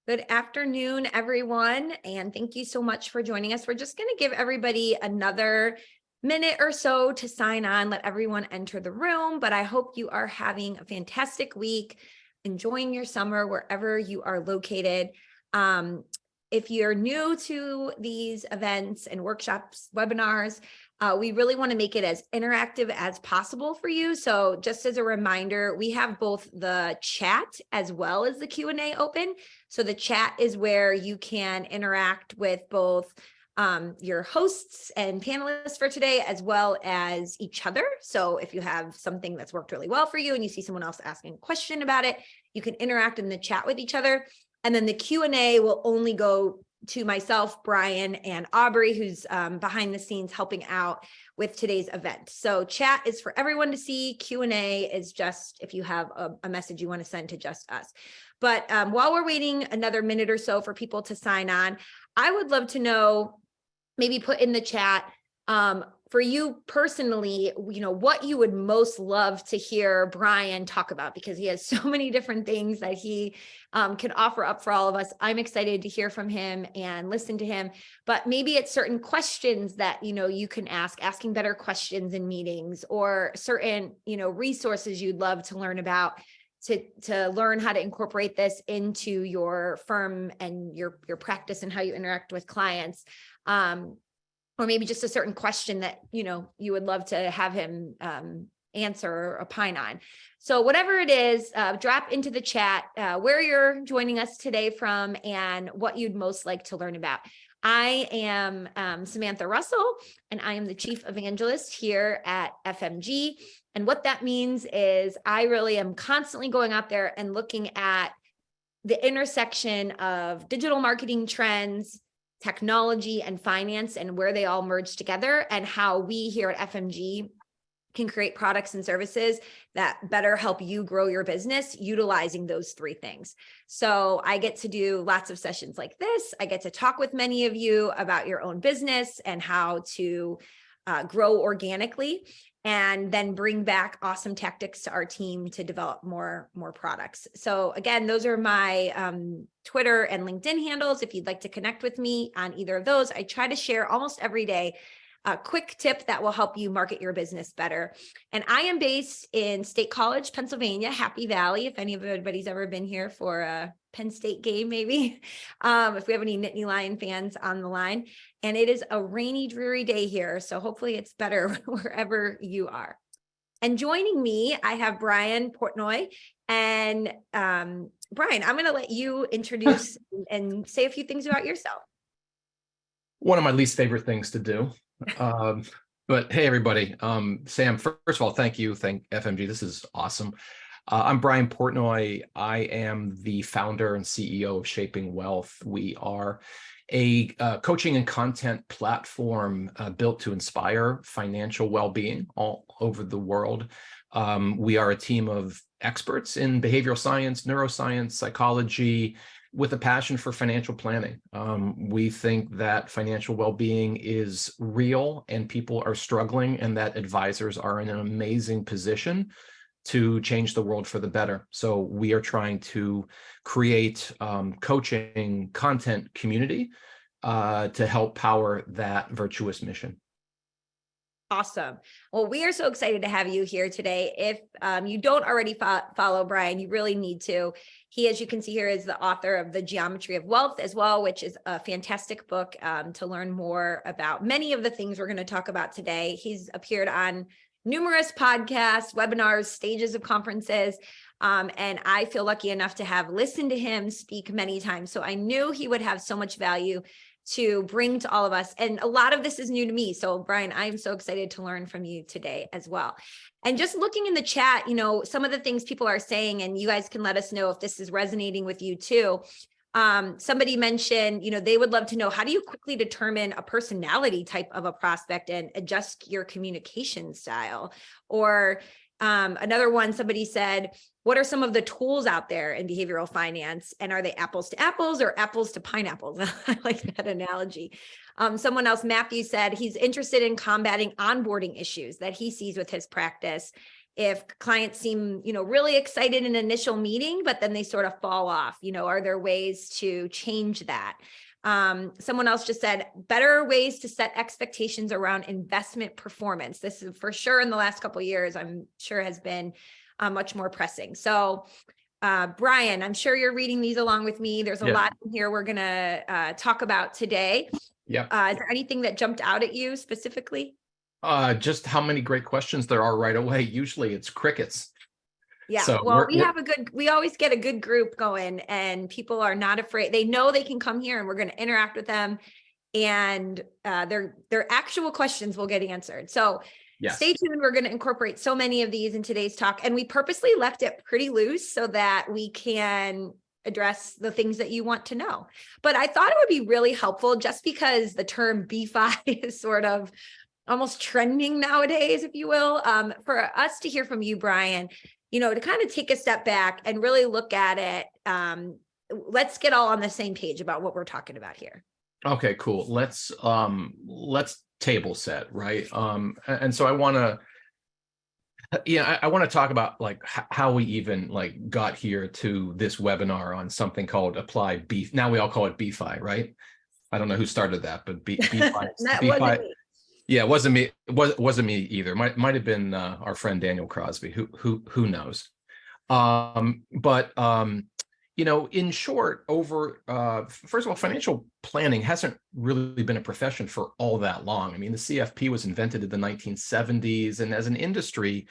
Good afternoon, everyone, and thank you so much for joining us. We're just going to give everybody another minute or so to sign on, let everyone enter the room, but I hope you are having a fantastic week, enjoying your summer wherever you are located. If you're new to these events and workshops, webinars, we really want to make it as interactive as possible for you. So just as a reminder, we have both the chat as well as the Q&A open. So the chat is where you can interact with both your hosts and panelists for today, as well as each other. So if you have something that's worked really well for you and you see someone else asking a question about it, you can interact in the chat with each other. And then the Q&A will only go to myself, Brian, and Aubrey, who's behind the scenes helping out with today's event. So chat is for everyone to see. Q&A is just if you have a message you want to send to just us. But while we're waiting another minute or so for people to sign on, I would love to know, maybe put in the chat, for you personally, what you would most love to hear Brian talk about, because he has so many different things that he can offer up for all of us. I'm excited to hear from him and listen to him, but maybe it's certain questions that, you can asking better questions in meetings, or certain, resources you'd love to learn about to learn how to incorporate this into your firm and your practice and how you interact with clients. Or maybe just a certain question that, you would love to have him answer or opine on. So whatever it is, drop into the chat where you're joining us today from and what you'd most like to learn about. I am Samantha Russell, and I am the Chief Evangelist here at FMG. And what that means is I really am constantly going out there and looking at the intersection of digital marketing trends, technology, and finance, and where they all merge together, and how we here at FMG can create products and services that better help you grow your business utilizing those three things. So I get to do lots of sessions like this. I get to talk with many of you about your own business and how to grow organically, and then bring back awesome tactics to our team to develop more products. So again, those are my Twitter and LinkedIn handles. If you'd like to connect with me on either of those, I try to share almost every day a quick tip that will help you market your business better. And I am based in State College, Pennsylvania, Happy Valley, if anybody's ever been here for a Penn State game, maybe, if we have any Nittany Lion fans on the line. And it is a rainy, dreary day here, so hopefully it's better wherever you are. And joining me, I have Brian Portnoy. And Brian, I'm going to let you introduce and say a few things about yourself. One of my least favorite things to do. But hey, everybody. Sam, first of all, thank you. Thank FMG. This is awesome. I'm Brian Portnoy. I am the founder and CEO of Shaping Wealth. We are a coaching and content platform built to inspire financial well-being all over the world. We are a team of experts in behavioral science, neuroscience, psychology, with a passion for financial planning. We think that financial well-being is real and people are struggling, and that advisors are in an amazing position to change the world for the better. So we are trying to create coaching content community to help power that virtuous mission. Awesome. Well, we are so excited to have you here today. If you don't already follow Brian, you really need to. He, as you can see here, is the author of The Geometry of Wealth as well, which is a fantastic book to learn more about many of the things we're going to talk about today. He's appeared on numerous podcasts, webinars, stages of conferences, and I feel lucky enough to have listened to him speak many times. So I knew he would have so much value to bring to all of us. And a lot of this is new to me. So Brian, I'm so excited to learn from you today as well. And just looking in the chat, some of the things people are saying, and you guys can let us know if this is resonating with you too. Somebody mentioned, they would love to know, how do you quickly determine a personality type of a prospect and adjust your communication style? Or another one, somebody said, what are some of the tools out there in behavioral finance? And are they apples to apples or apples to pineapples? I like that analogy. Someone else, Matthew, said he's interested in combating onboarding issues that he sees with his practice. if clients seem, really excited in initial meeting, but then they sort of fall off, are there ways to change that? Someone else just said better ways to set expectations around investment performance. This is for sure in the last couple of years, I'm sure has been much more pressing. So Brian, I'm sure you're reading these along with me. There's a lot in here we're going to talk about today. Yeah. Is there anything that jumped out at you specifically? Just how many great questions there are right away. Usually it's crickets. Yeah. So Well, we always get a good group going, and people are not afraid. They know they can come here and we're going to interact with them, and their actual questions will get answered. So stay tuned. We're going to incorporate so many of these in today's talk, and we purposely left it pretty loose so that we can address the things that you want to know. But I thought it would be really helpful, just because the term BFI is sort of almost trending nowadays, if you will, for us to hear from you, Brian, to kind of take a step back and really look at it. Let's get all on the same page about what we're talking about here. Okay, cool. Let's table set, right? And so I want to talk about like how we even like got here to this webinar on something called Applied Beef. Now we all call it BFI, right? I don't know who started that, but BFI. That BFI, wasn't me. Yeah, it wasn't me. Wasn't me either. Might have been our friend Daniel Crosby. Who knows? In short, first of all, financial planning hasn't really been a profession for all that long. I mean, the CFP was invented in the 1970s, and as an industry,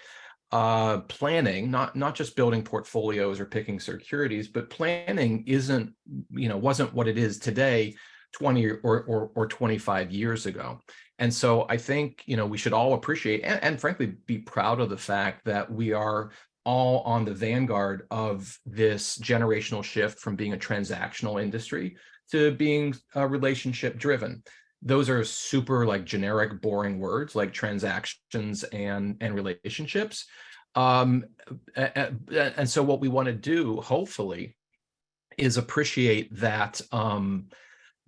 planning, not just building portfolios or picking securities, but planning wasn't what it is today 20 or 25 years ago. And so I think, we should all appreciate and frankly be proud of the fact that we are all on the vanguard of this generational shift from being a transactional industry to being relationship driven. Those are super like generic, boring words like transactions and relationships. And so what we want to do, hopefully, is appreciate that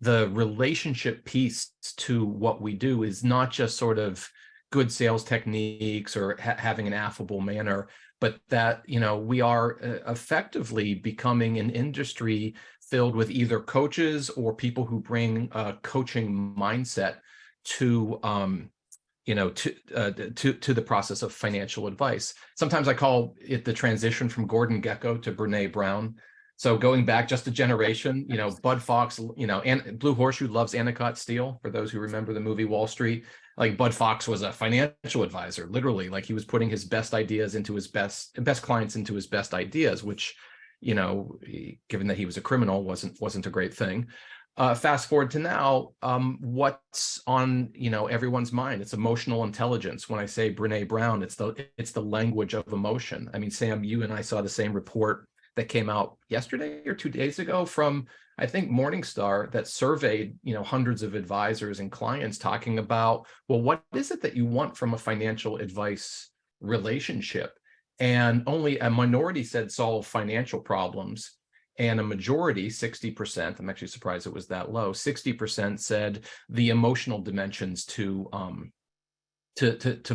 the relationship piece to what we do is not just sort of good sales techniques or having an affable manner, but that, we are effectively becoming an industry filled with either coaches or people who bring a coaching mindset to the process of financial advice. Sometimes I call it the transition from Gordon Gekko to Brene Brown. So going back just a generation, Bud Fox, and Blue Horseshoe loves Anacott Steel. For those who remember the movie Wall Street, like Bud Fox was a financial advisor, literally, like he was putting his best ideas into his best clients into his best ideas, which, given that he was a criminal, wasn't a great thing. Fast forward to now, what's on everyone's mind? It's emotional intelligence. When I say Brene Brown, it's the language of emotion. I mean, Sam, you and I saw the same report that came out yesterday or 2 days ago from, I think, Morningstar, that surveyed, hundreds of advisors and clients talking about, well, what is it that you want from a financial advice relationship? And only a minority said solve financial problems. And a majority, 60%, I'm actually surprised it was that low, 60% said the emotional dimensions to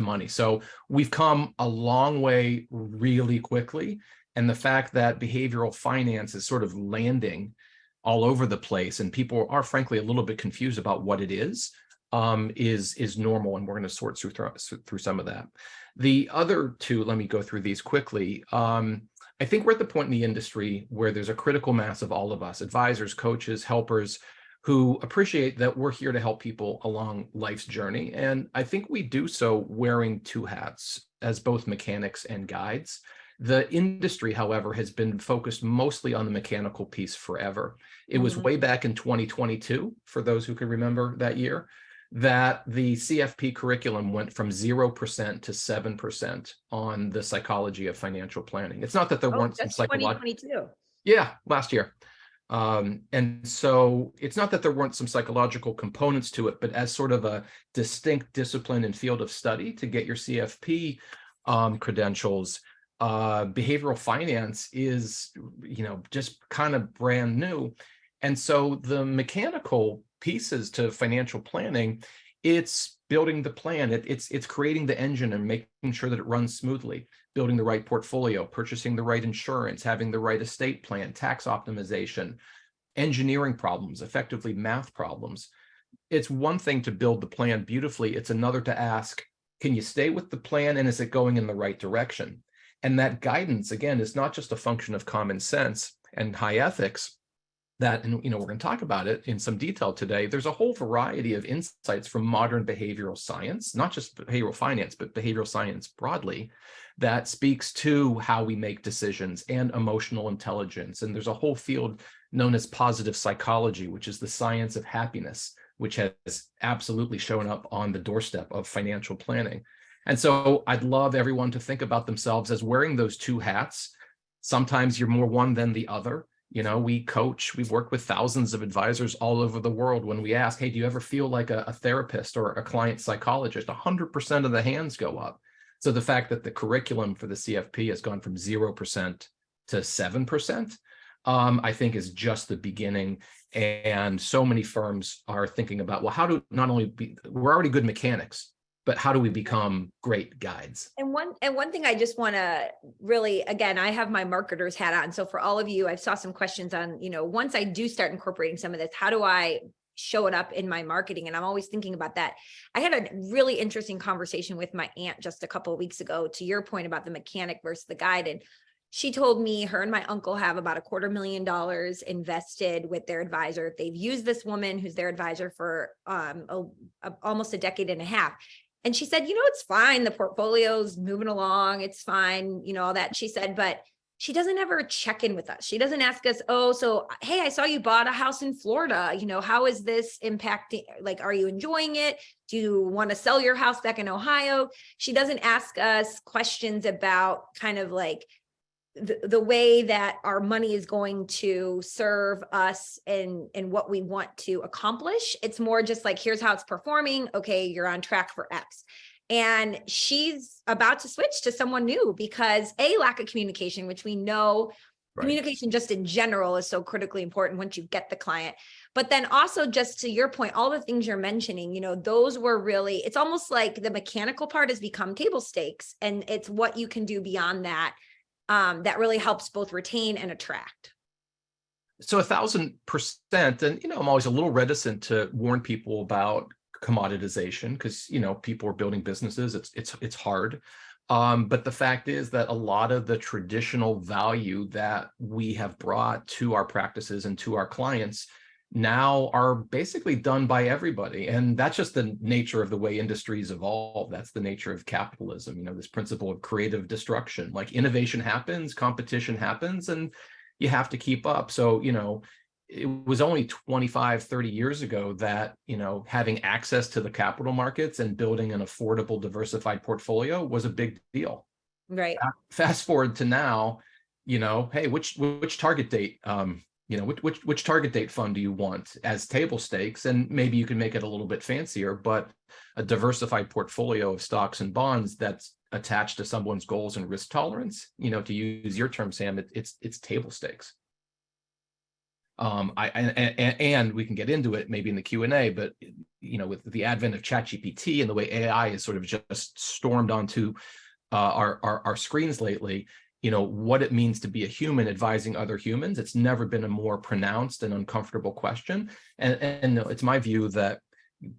money. So we've come a long way really quickly. And the fact that behavioral finance is sort of landing all over the place and people are frankly a little bit confused about what it is normal. And we're going to sort through some of that. The other two, let me go through these quickly. I think we're at the point in the industry where there's a critical mass of all of us, advisors, coaches, helpers, who appreciate that we're here to help people along life's journey. And I think we do so wearing two hats as both mechanics and guides. The industry, however, has been focused mostly on the mechanical piece forever. It was way back in 2022, for those who can remember that year, that the CFP curriculum went from 0% to 7% on the psychology of financial planning. It's not that there weren't some psychological... 2022. Yeah, last year. And so it's not that there weren't some psychological components to it, but as sort of a distinct discipline and field of study to get your CFP credentials, behavioral finance is, just kind of brand new. And so the mechanical pieces to financial planning, it's building the plan, it's creating the engine and making sure that it runs smoothly, building the right portfolio, purchasing the right insurance, having the right estate plan, tax optimization, engineering problems, effectively math problems. It's one thing to build the plan beautifully. It's another to ask, can you stay with the plan and is it going in the right direction? And that guidance, again, is not just a function of common sense and high ethics. That, and we're going to talk about it in some detail today. There's a whole variety of insights from modern behavioral science, not just behavioral finance, but behavioral science broadly, that speaks to how we make decisions and emotional intelligence. And there's a whole field known as positive psychology, which is the science of happiness, which has absolutely shown up on the doorstep of financial planning. And so I'd love everyone to think about themselves as wearing those two hats. Sometimes you're more one than the other. We coach, we've worked with thousands of advisors all over the world. When we ask, hey, do you ever feel like a therapist or a client psychologist? 100% of the hands go up. So the fact that the curriculum for the CFP has gone from 0% to 7%, I think is just the beginning. And so many firms are thinking about, well, how do not only we're already good mechanics, but how do we become great guides? And one thing I just want to really, again, I have my marketer's hat on. So for all of you, I saw some questions on, once I do start incorporating some of this, how do I show it up in my marketing? And I'm always thinking about that. I had a really interesting conversation with my aunt just a couple of weeks ago, to your point about the mechanic versus the guide. And she told me her and my uncle have about $250,000 invested with their advisor. They've used this woman who's their advisor for almost a decade and a half. And she said, it's fine. The portfolio's moving along. It's fine, all that. She said, but she doesn't ever check in with us. She doesn't ask us, oh, so, hey, I saw you bought a house in Florida. How is this impacting? Like, are you enjoying it? Do you want to sell your house back in Ohio? She doesn't ask us questions about kind of like the way that our money is going to serve us and what we want to accomplish. It's more just like, here's how it's performing. Okay, you're on track for X. And she's about to switch to someone new because lack of communication, which we know communication just in general is so critically important once you get the client. But then also, just to your point, all the things you're mentioning, those were really, it's almost like the mechanical part has become table stakes, and it's what you can do beyond that that really helps both retain and attract. So 1,000%. And, I'm always a little reticent to warn people about commoditization because, people are building businesses. It's hard. But the fact is that a lot of the traditional value that we have brought to our practices and to our clients now are basically done by everybody. And that's just the nature of the way industries evolve. That's the nature of capitalism, this principle of creative destruction. Like, innovation happens, competition happens, and you have to keep up. So, it was only 25, 30 years ago that, having access to the capital markets and building an affordable, diversified portfolio was a big deal. Right. Fast forward to now, hey, which target date, which target date fund do you want as table stakes? And maybe you can make it a little bit fancier, but a diversified portfolio of stocks and bonds that's attached to someone's goals and risk tolerance, to use your term, Sam, it's table stakes. And we can get into it maybe in the Q&A, but with the advent of ChatGPT and the way AI has sort of just stormed onto our screens lately, what it means to be a human advising other humans, it's never been a more pronounced and uncomfortable question. And it's my view that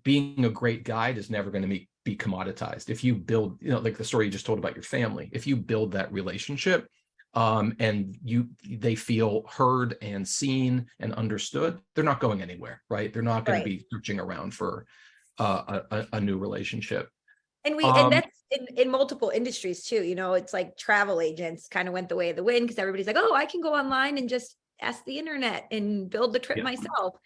being a great guide is never going to be commoditized. If you build, like the story you just told about your family, if you build that relationship, and they feel heard and seen and understood, they're not going anywhere, right? They're not going to be searching around for a new relationship. And and that's in multiple industries too. It's like travel agents kind of went the way of the wind because everybody's like, oh, I can go online and just ask the internet and build the trip myself.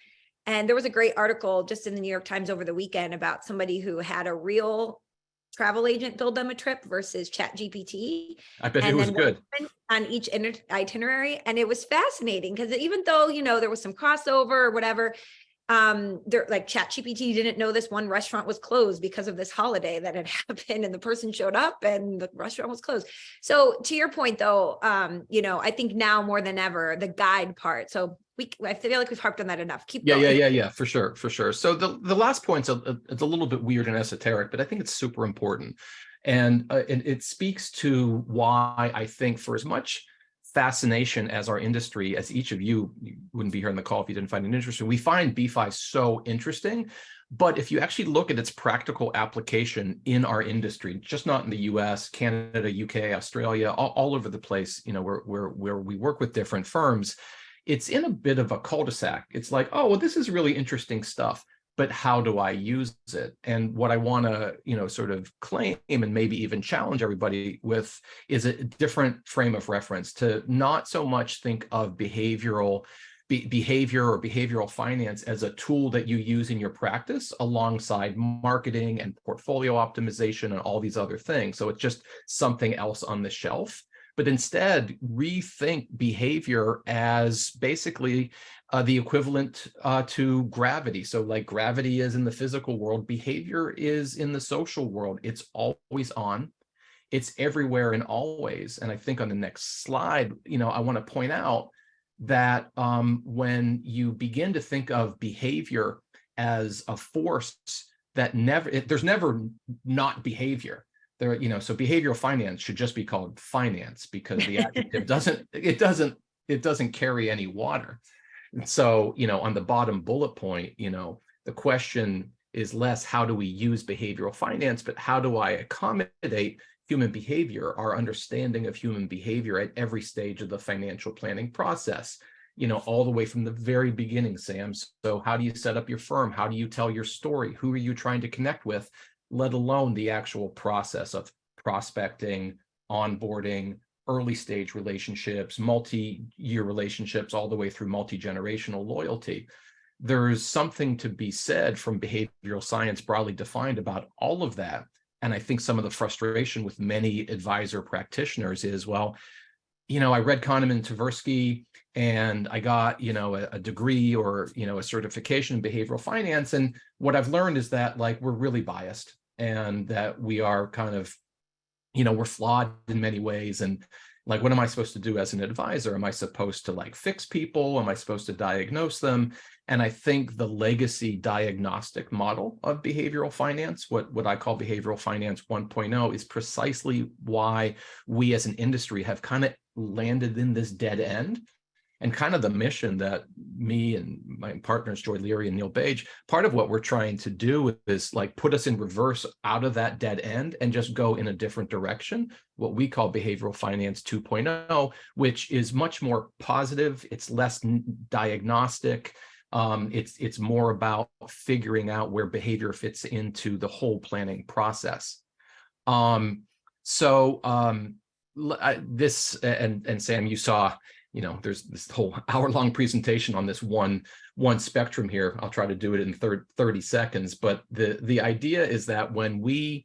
And there was a great article just in the New York Times over the weekend about somebody who had a real travel agent build them a trip versus ChatGPT. I bet it was good on each itinerary. And it was fascinating because even though, there was some crossover or whatever, there, like ChatGPT didn't know this one restaurant was closed because of this holiday that had happened, and the person showed up and the restaurant was closed. So to your point though, I think now more than ever, the guide part. So I feel like we've harped on that enough. Keep going. Yeah, for sure. So the last point's it's a little bit weird and esoteric, but I think it's super important. And it speaks to why I think, for as much fascination as our industry, as each of you wouldn't be here on the call if you didn't find it interesting, we find BeFi so interesting. But if you actually look at its practical application in our industry, just not in the US, Canada, UK, Australia, all over the place, where we work with different firms, it's in a bit of a cul-de-sac. It's like, oh, well, this is really interesting stuff, but how do I use it? And what I want to, sort of claim and maybe even challenge everybody with is a different frame of reference, to not so much think of behavior or behavioral finance as a tool that you use in your practice alongside marketing and portfolio optimization and all these other things. So it's just something else on the shelf. But instead, rethink behavior as basically the equivalent to gravity. So like gravity is in the physical world, behavior is in the social world. It's always on, it's everywhere and always. And I think on the next slide, I want to point out that when you begin to think of behavior as a force that there's never not behavior. So behavioral finance should just be called finance, because the adjective doesn't carry any water. And so, on the bottom bullet point, the question is less how do we use behavioral finance, but how do I accommodate human behavior, our understanding of human behavior at every stage of the financial planning process, all the way from the very beginning, Sam. So how do you set up your firm? How do you tell your story? Who are you trying to connect with? Let alone the actual process of prospecting, onboarding, early stage relationships, multi-year relationships, all the way through multi-generational loyalty. There's something to be said from behavioral science broadly defined about all of that. And I think some of the frustration with many advisor practitioners is, well, I read Kahneman and Tversky, and I got, a degree or, a certification in behavioral finance. And what I've learned is that, like, we're really biased, and that we are kind of, we're flawed in many ways. And like, what am I supposed to do as an advisor? Am I supposed to like fix people? Am I supposed to diagnose them? And I think the legacy diagnostic model of behavioral finance, what I call behavioral finance 1.0, is precisely why we as an industry have kind of landed in this dead end. And kind of the mission that me and my partners, Joy Leary and Neil Page, part of what we're trying to do is like put us in reverse out of that dead end and just go in a different direction, what we call behavioral finance 2.0, which is much more positive. It's less diagnostic. It's more about figuring out where behavior fits into the whole planning process. This, and Sam, you saw, there's this whole hour-long presentation on this one spectrum here. I'll try to do it in 30 seconds. But the idea is that when we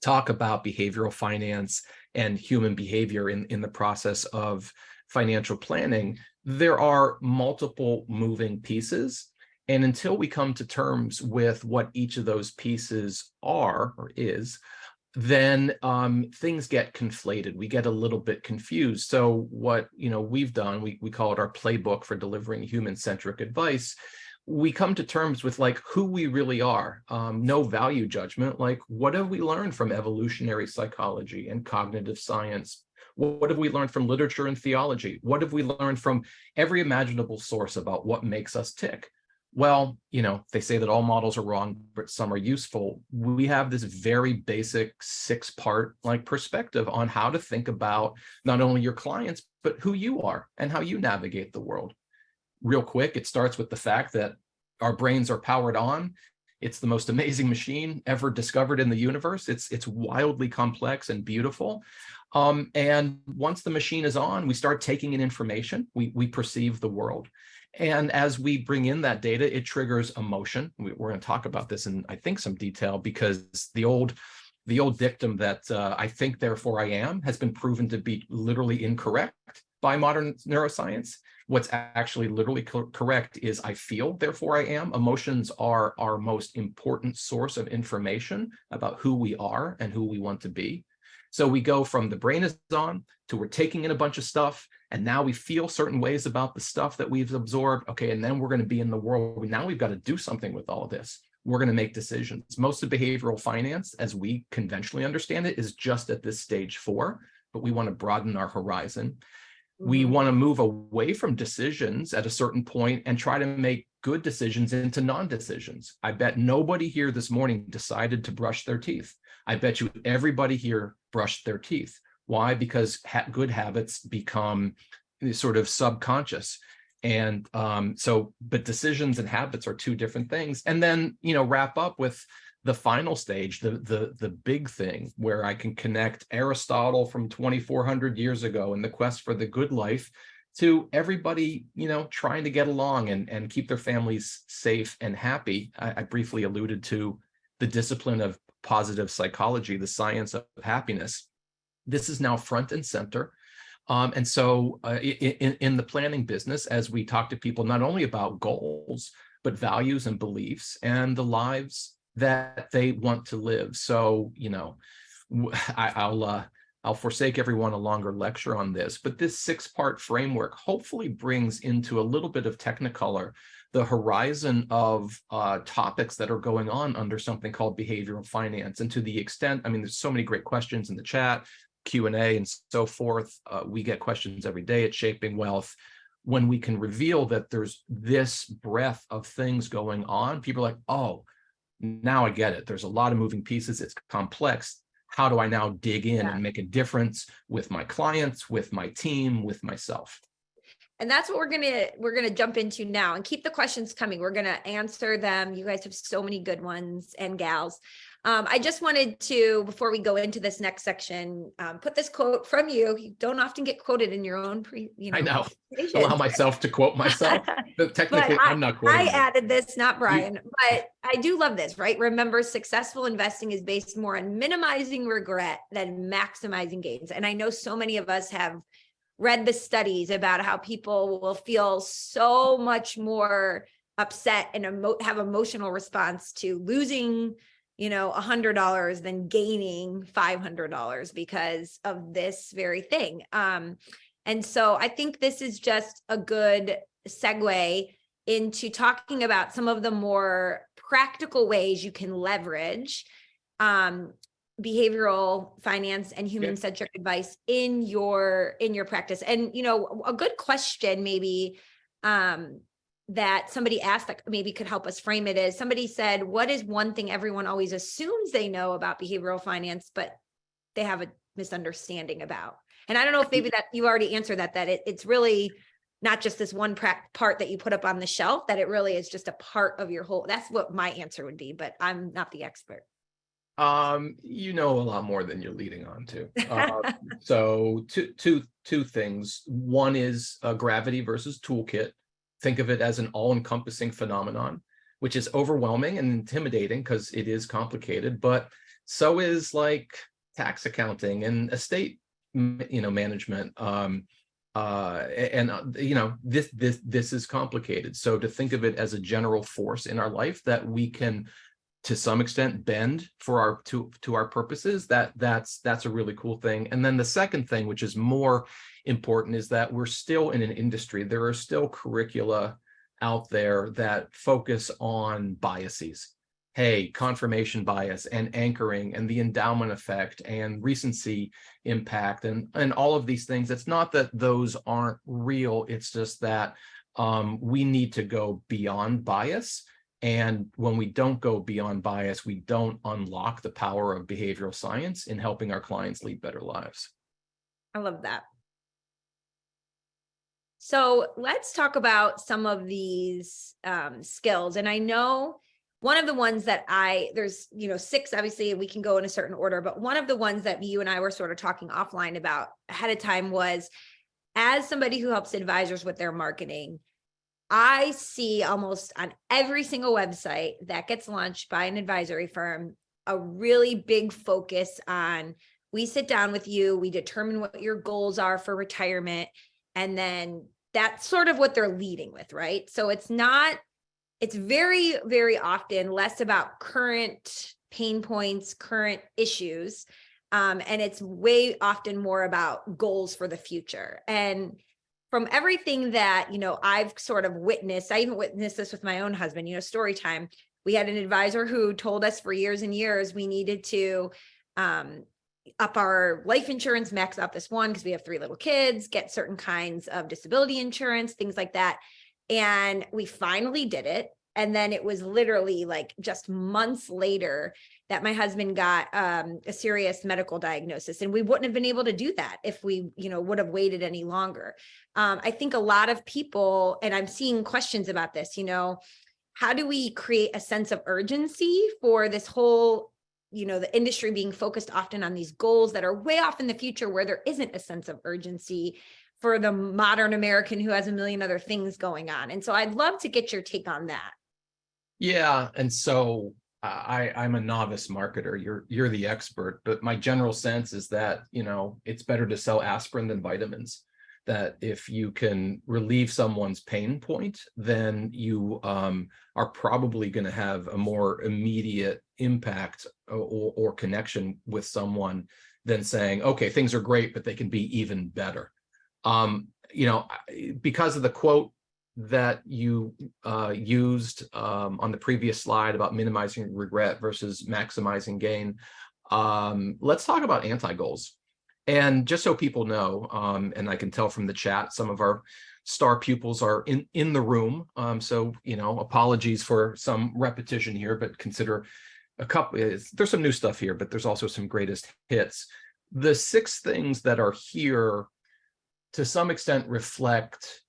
talk about behavioral finance and human behavior in the process of financial planning, there are multiple moving pieces. And until we come to terms with what each of those pieces are or is, then things get conflated. We get a little bit confused. So what we've done, we call it our playbook for delivering human-centric advice. We come to terms with like who we really are, no value judgment. Like, what have we learned from evolutionary psychology and cognitive science? What have we learned from literature and theology? What have we learned from every imaginable source about what makes us tick? Well, they say that all models are wrong, but some are useful. We have this very basic 6-part like perspective on how to think about not only your clients, but who you are and how you navigate the world. Real quick, it starts with the fact that our brains are powered on. It's the most amazing machine ever discovered in the universe. It's wildly complex and beautiful. And once the machine is on, we start taking in information. We perceive the world. And as we bring in that data, it triggers emotion. We're going to talk about this in, I think, some detail, because the old dictum that I think, therefore I am, has been proven to be literally incorrect by modern neuroscience. What's actually literally correct is I feel, therefore I am. Emotions are our most important source of information about who we are and who we want to be. So we go from the brain is on to we're taking in a bunch of stuff, and now we feel certain ways about the stuff that we've absorbed. Okay, and then we're going to be in the world. Now we've got to do something with all of this. we're going to make decisions. Most of behavioral finance, as we conventionally understand it, is just at this stage 4, but we want to broaden our horizon. We want to move away from decisions at a certain point and try to make good decisions into non-decisions. I bet nobody here this morning decided to brush their teeth. I bet you everybody here brushed their teeth. Why? Because good habits become sort of subconscious. And but decisions and habits are 2 different things. And then, wrap up with the final stage, the big thing where I can connect Aristotle from 2,400 years ago and the quest for the good life to everybody, trying to get along and keep their families safe and happy. I briefly alluded to the discipline of positive psychology, the science of happiness. This is now front and center. And so in the planning business, as we talk to people, not only about goals, but values and beliefs and the lives that they want to live. So, I'll forsake everyone a longer lecture on this, but this 6-part framework hopefully brings into a little bit of technicolor the horizon of topics that are going on under something called behavioral finance. And to the extent, there's so many great questions in the chat, Q&A and so forth. We get questions every day at Shaping Wealth. When we can reveal that there's this breadth of things going on, people are like, oh, now I get it. There's a lot of moving pieces. It's complex. How do I now dig in and make a difference with my clients, with my team, with myself? And that's what we're gonna jump into now, and keep the questions coming. We're gonna answer them. You guys have so many good ones, and gals. I just wanted to, before we go into this next section, put this quote from you. You don't often get quoted in your own I know. Allow myself to quote myself. But technically, I'm not quoting. I added this, not Brian, but I do love this, right? Remember, successful investing is based more on minimizing regret than maximizing gains. And I know so many of us have read the studies about how people will feel so much more upset and have emotional response to losing, $100 than gaining $500 because of this very thing. And so I think this is just a good segue into talking about some of the more practical ways you can leverage behavioral finance and human-centric advice in your practice. And, a good question maybe that somebody asked that maybe could help us frame it is, somebody said, what is one thing everyone always assumes they know about behavioral finance, but they have a misunderstanding about? And I don't know if maybe that you already answered that it's really not just this one part that you put up on the shelf, that it really is just a part of your whole. That's what my answer would be, but I'm not the expert. You know a lot more than you're leading on to. So two things. One is gravity versus toolkit. Think of it as an all-encompassing phenomenon, which is overwhelming and intimidating because it is complicated, but so is like tax accounting and estate, management. This is complicated. So to think of it as a general force in our life that we can, to some extent, bend for to our purposes, that's a really cool thing. And then the second thing, which is more important, is that we're still in an industry. There are still curricula out there that focus on biases. Hey, confirmation bias and anchoring and the endowment effect and recency impact and all of these things. It's not that those aren't real. It's just that we need to go beyond bias. And when we don't go beyond bias, we don't unlock the power of behavioral science in helping our clients lead better lives. I love that. So let's talk about some of these skills. And I know one of the ones that there's 6, obviously we can go in a certain order, but one of the ones that you and I were sort of talking offline about ahead of time was, as somebody who helps advisors with their marketing, I see almost on every single website that gets launched by an advisory firm, a really big focus on, we sit down with you, we determine what your goals are for retirement. And then that's sort of what they're leading with, right? So it's very, very often less about current pain points, current issues. And it's way often more about goals for the future. And from everything that, I've sort of witnessed, I even witnessed this with my own husband, story time. We had an advisor who told us for years and years we needed to up our life insurance, max out this one because we have 3 little kids, get certain kinds of disability insurance, things like that. And we finally did it. And then it was literally like just months later that my husband got a serious medical diagnosis. And we wouldn't have been able to do that if we, would have waited any longer. I think a lot of people, and I'm seeing questions about this, how do we create a sense of urgency for this whole, the industry being focused often on these goals that are way off in the future where there isn't a sense of urgency for the modern American who has a million other things going on. And so I'd love to get your take on that. Yeah. And so I'm a novice marketer. You're the expert, but my general sense is that, it's better to sell aspirin than vitamins. That if you can relieve someone's pain point, then you are probably going to have a more immediate impact or connection with someone than saying, okay, things are great, but they can be even better. Because of the quote that you used on the previous slide about minimizing regret versus maximizing gain, let's talk about anti-goals. And just so people know, and I can tell from the chat, some of our star pupils are in the room. So, apologies for some repetition here, but consider a couple, there's some new stuff here, but there's also some greatest hits. The 6 things that are here to some extent reflect,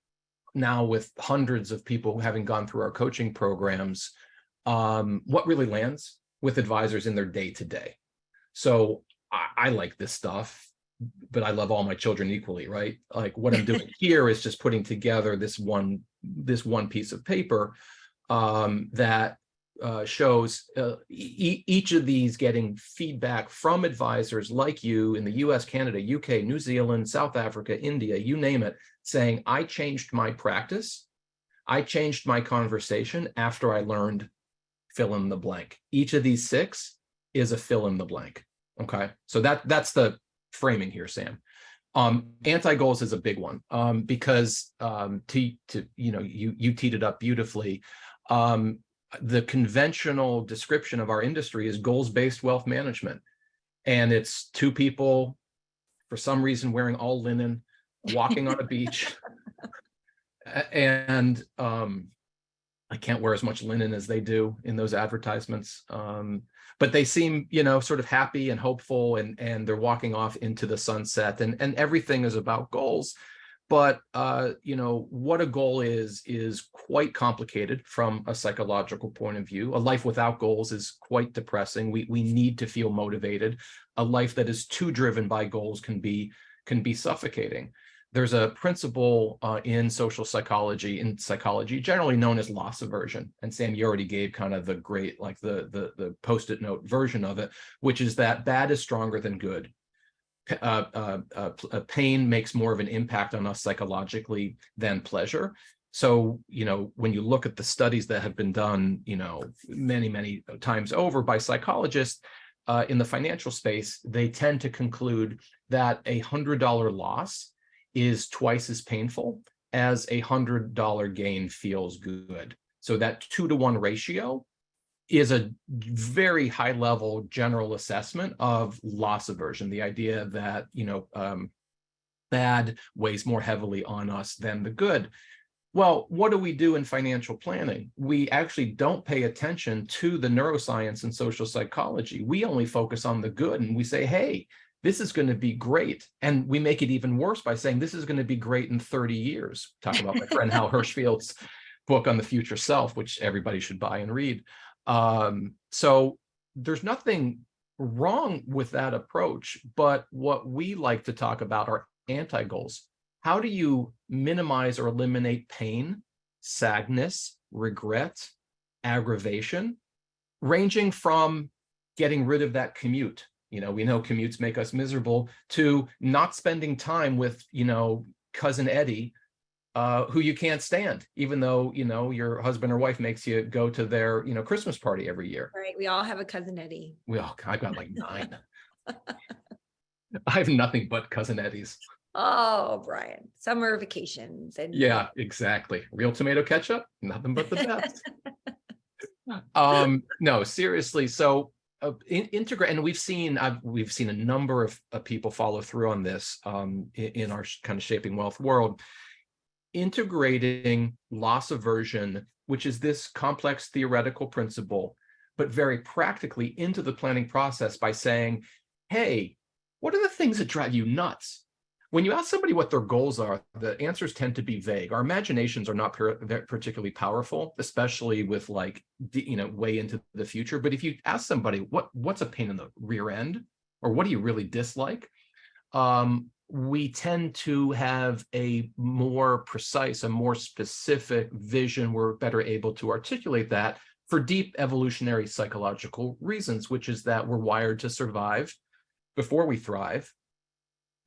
now with hundreds of people having gone through our coaching programs, what really lands with advisors in their day-to-day. So I like this stuff, but I love all my children equally, right? Like what I'm doing here is just putting together this one piece of paper that shows each of these getting feedback from advisors like you in the US, Canada, UK, New Zealand, South Africa, India, you name it, saying, I changed my practice. I changed my conversation after I learned fill in the blank. Each of these 6 is a fill in the blank. Okay. So that's the framing here, Sam. Anti-goals is a big one because you teed it up beautifully. The conventional description of our industry is goals-based wealth management. And it's 2 people, for some reason, wearing all linen, walking on a beach. And I can't wear as much linen as they do in those advertisements. But they seem, sort of happy and hopeful, and they're walking off into the sunset, and everything is about goals. But, what a goal is quite complicated from a psychological point of view. A life without goals is quite depressing. We need to feel motivated. A life that is too driven by goals can be suffocating. There's a principle in social psychology, generally known as loss aversion. And Sam, you already gave kind of the great, like the Post-it note version of it, which is that bad is stronger than good. Pain makes more of an impact on us psychologically than pleasure. So, when you look at the studies that have been done, many, many times over by psychologists in the financial space, they tend to conclude that $100 loss is twice as painful as $100 gain feels good. So that 2-to-1 ratio is a very high level general assessment of loss aversion. The idea that, bad weighs more heavily on us than the good. Well, what do we do in financial planning? We actually don't pay attention to the neuroscience and social psychology. We only focus on the good, and we say, hey, this is going to be great. And we make it even worse by saying this is going to be great in 30 years. Talk about my friend Hal Hirschfield's book on the future self, which everybody should buy and read. So there's nothing wrong with that approach, but what we like to talk about are anti-goals. How do you minimize or eliminate pain, sadness, regret, aggravation, ranging from getting rid of that commute? We know commutes make us miserable, to not spending time with, cousin Eddie, who you can't stand, even though, your husband or wife makes you go to their, Christmas party every year. Right. We all have a cousin Eddie. I've got like 9. I have nothing but cousin Eddies. Oh, Brian, summer vacations. And yeah, exactly. Real tomato ketchup, nothing but the best. No, seriously. So integrate, and we've seen a number of people follow through on this in our kind of shaping wealth world. Integrating loss aversion, which is this complex theoretical principle, but very practically into the planning process by saying, hey, what are the things that drive you nuts? When you ask somebody what their goals are, the answers tend to be vague. Our imaginations are not particularly powerful, especially with like, way into the future. But if you ask somebody what's a pain in the rear end, or what do you really dislike, we tend to have a more precise, a more specific vision. We're better able to articulate that for deep evolutionary psychological reasons, which is that we're wired to survive before we thrive.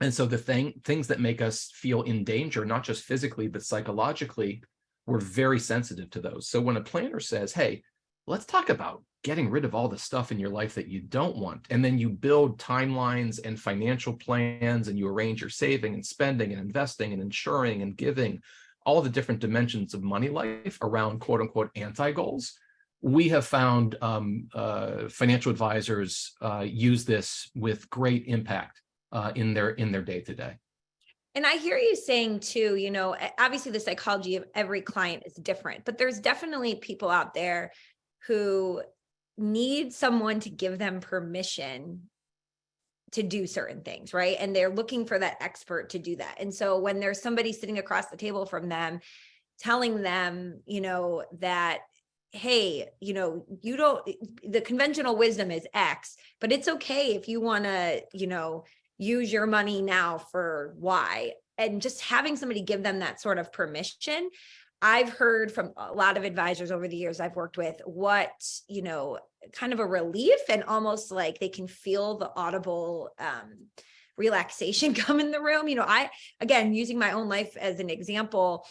And so the things that make us feel in danger, not just physically, but psychologically, we're very sensitive to those. So when a planner says, hey, let's talk about getting rid of all the stuff in your life that you don't want, and then you build timelines and financial plans, and you arrange your saving and spending and investing and insuring and giving, all the different dimensions of money life around quote unquote anti-goals, we have found financial advisors use this with great impact in their day-to-day. And I hear you saying too, obviously the psychology of every client is different, but there's definitely people out there who need someone to give them permission to do certain things, right? And they're looking for that expert to do that. And so when there's somebody sitting across the table from them, telling them, that, hey, you don't, the conventional wisdom is X, but it's okay if you want to, use your money now for Y, and just having somebody give them that sort of permission. I've heard from a lot of advisors over the years I've worked with what, kind of a relief, and almost like they can feel the audible relaxation come in the room. Again, using my own life as an example,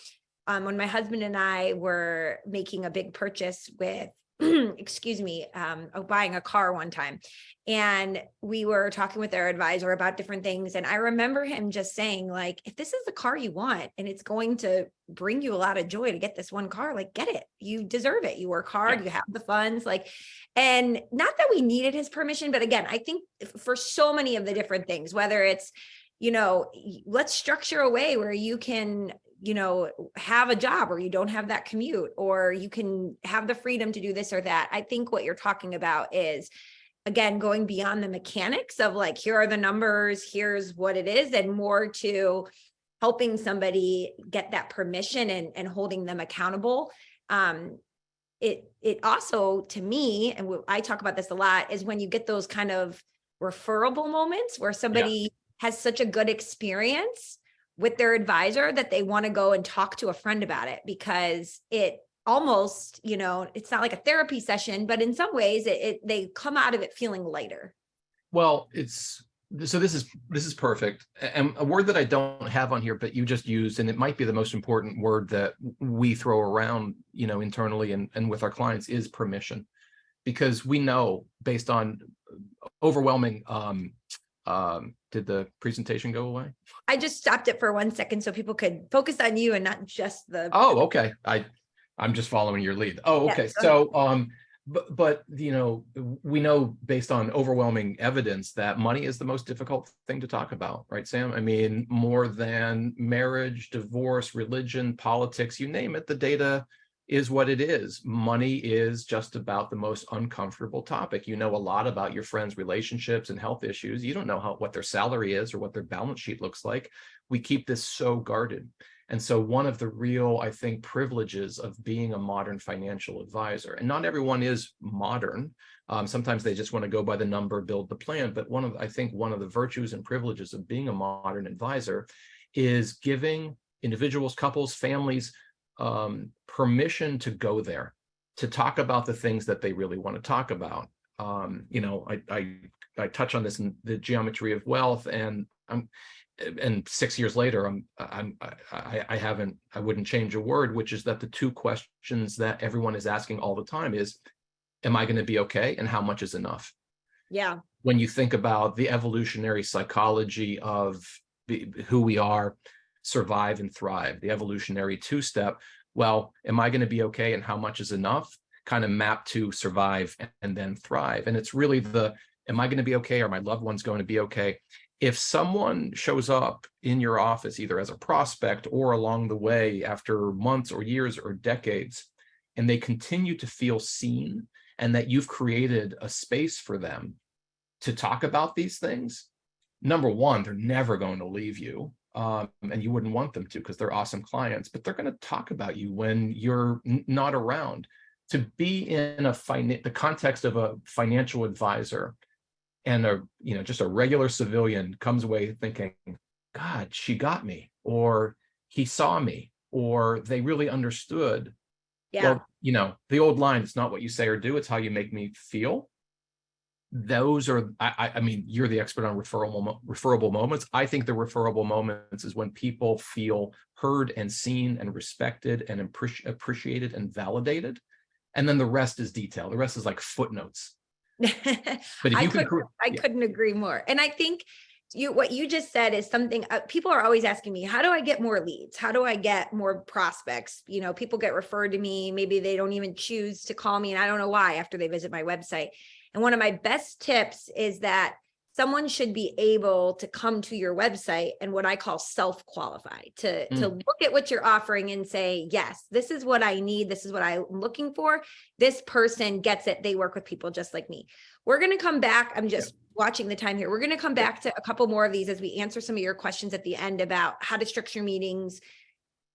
when my husband and I were making a big purchase with, buying a car one time, and we were talking with our advisor about different things. And I remember him just saying, like, if this is the car you want and it's going to bring you a lot of joy to get this one car, like, get it. You deserve it. You work hard, yeah. You have the funds, and not that we needed his permission, but again, I think for so many of the different things, whether it's, let's structure a way where you can, have a job where you don't have that commute, or you can have the freedom to do this or that. I think what you're talking about is, again, going beyond the mechanics of like, here are the numbers, here's what it is, and more to helping somebody get that permission and holding them accountable. It also, to me, and I talk about this a lot, is when you get those kind of referrable moments where somebody has such a good experience with their advisor that they want to go and talk to a friend about it, because it almost, it's not like a therapy session, but in some ways they come out of it feeling lighter. Well, this is perfect. And a word that I don't have on here, but you just used, and it might be the most important word that we throw around, internally and with our clients, is permission. Because we know, based on overwhelming, did the presentation go away? I just stopped it for 1 second so people could focus on you and not just the. Oh, okay. I'm just following your lead. Oh, okay. Yeah, so, but we know based on overwhelming evidence that money is the most difficult thing to talk about, right, Sam? I mean, more than marriage, divorce, religion, politics, you name it, the data is what it is. Money is just about the most uncomfortable topic. You know a lot about your friends' relationships and health issues. You don't know what their salary is or what their balance sheet looks like. We keep this so guarded. And so one of the real, I think, privileges of being a modern financial advisor, and not everyone is modern. Sometimes they just want to go by the number, build the plan. But I think one of the virtues and privileges of being a modern advisor is giving individuals, couples, families, permission to go there, to talk about the things that they really want to talk about. I touch on this in the geometry of wealth, and 6 years later, I wouldn't change a word, which is that the two questions that everyone is asking all the time is, am I going to be okay? And how much is enough? Yeah. When you think about the evolutionary psychology of who we are, survive and thrive, the evolutionary two-step, well, am I going to be okay? And how much is enough? kind of map to survive and then thrive. And it's really am I going to be okay? Are my loved ones going to be okay? If someone shows up in your office, either as a prospect or along the way after months or years or decades, and they continue to feel seen and that you've created a space for them to talk about these things, number one, they're never going to leave you. And you wouldn't want them to because they're awesome clients, but they're going to talk about you when you're not around. To be in the context of a financial advisor and just a regular civilian comes away thinking, God, she got me, or he saw me, or they really understood. Yeah. Well, the old line, it's not what you say or do, it's how you make me feel. Those are, I mean, you're the expert on referable moments. I think the referable moments is when people feel heard and seen and respected and appreciated and validated. And then the rest is detail. The rest is like footnotes. But if I couldn't agree more. And I think what you just said is something people are always asking me, how do I get more leads? How do I get more prospects? People get referred to me. Maybe they don't even choose to call me, and I don't know why after they visit my website. And one of my best tips is that someone should be able to come to your website and what I call self-qualify, to look at what you're offering and say, yes, this is what I need. This is what I'm looking for. This person gets it. They work with people just like me. We're going to come back. I'm just watching the time here. We're going to come back to a couple more of these as we answer some of your questions at the end about how to structure meetings,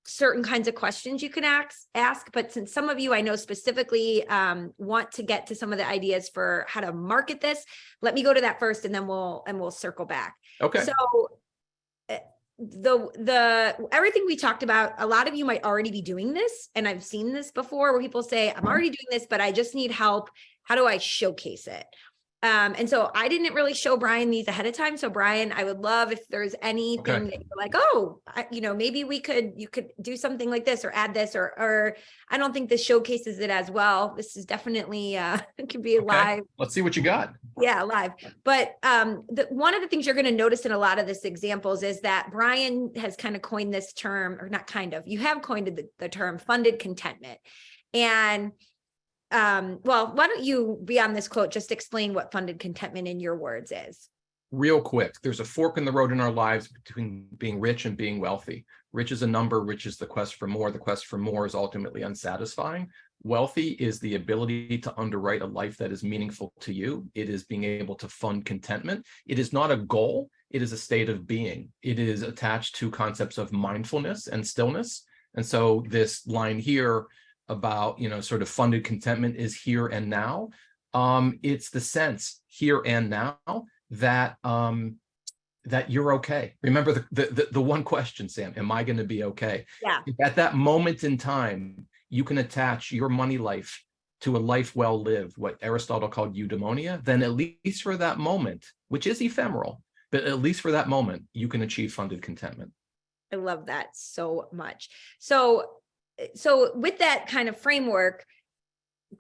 certain kinds of questions you can ask. But since some of you I know specifically want to get to some of the ideas for how to market this, let me go to that first, and then we'll circle back. Okay. So the everything we talked about, a lot of you might already be doing this, and I've seen this before where people say, I'm already doing this, but I just need help. How do I showcase it? And so I didn't really show Brian these ahead of time. So Brian, I would love if there's anything that you're like, oh, maybe you could do something like this or add this, or I don't think this showcases it as well. This is definitely, it could be live. Let's see what you got. Yeah, live. But one of the things you're going to notice in a lot of this examples is that Brian has kind of coined this term, or not kind of, you have coined the term funded contentment. And well, why don't you, beyond this quote, just explain what funded contentment in your words is? Real quick, there's a fork in the road in our lives between being rich and being wealthy. Rich is a number, rich is the quest for more. The quest for more is ultimately unsatisfying. Wealthy is the ability to underwrite a life that is meaningful to you. It is being able to fund contentment. It is not a goal. It is a state of being. It is attached to concepts of mindfulness and stillness. And so this line here about, sort of funded contentment is here and now. It's the sense here and now that that you're okay. Remember the one question, Sam, am I going to be okay? Yeah. If at that moment in time, you can attach your money life to a life well lived, what Aristotle called eudaimonia, then at least for that moment, which is ephemeral, but at least for that moment, you can achieve funded contentment. I love that so much. So with that kind of framework,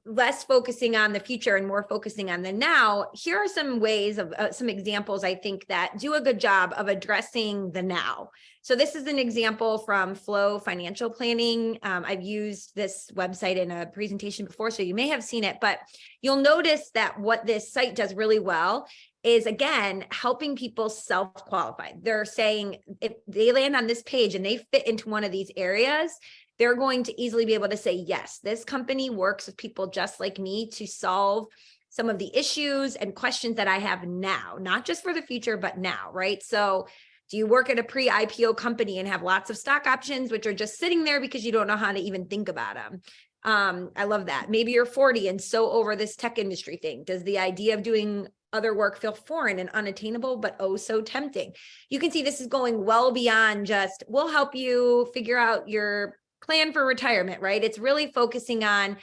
less focusing on the future and more focusing on the now, here are some ways of some examples I think that do a good job of addressing the now. So this is an example from Flow Financial Planning. I've used this website in a presentation before, so you may have seen it, but you'll notice that what this site does really well is, again, helping people self-qualify. They're saying if they land on this page and they fit into one of these areas, they're going to easily be able to say, yes, this company works with people just like me to solve some of the issues and questions that I have now, not just for the future, but now, right? So do you work at a pre-IPO company and have lots of stock options, which are just sitting there because you don't know how to even think about them? I love that. Maybe you're 40 and so over this tech industry thing. Does the idea of doing other work feel foreign and unattainable, but oh so tempting? You can see this is going well beyond just, we'll help you figure out your plan for retirement, right? It's really focusing on,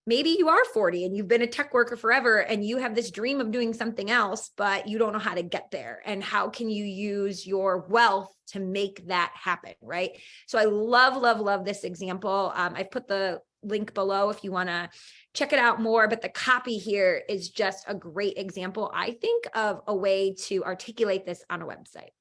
maybe you are 40 and you've been a tech worker forever and you have this dream of doing something else, but you don't know how to get there. And how can you use your wealth to make that happen, right? So I love this example. I've put the link below if you want to check it out more, but the copy here is just a great example, I think, of a way to articulate this on a website.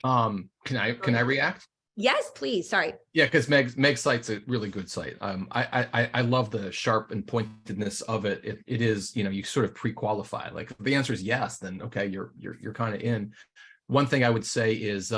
Can I react? Yes, please. Sorry. Yeah, because Meg's site's a really good site. I love the sharp and pointedness of it. It is, you sort of pre-qualify. Like if the answer is yes, then okay, you're kind of in. One thing I would say is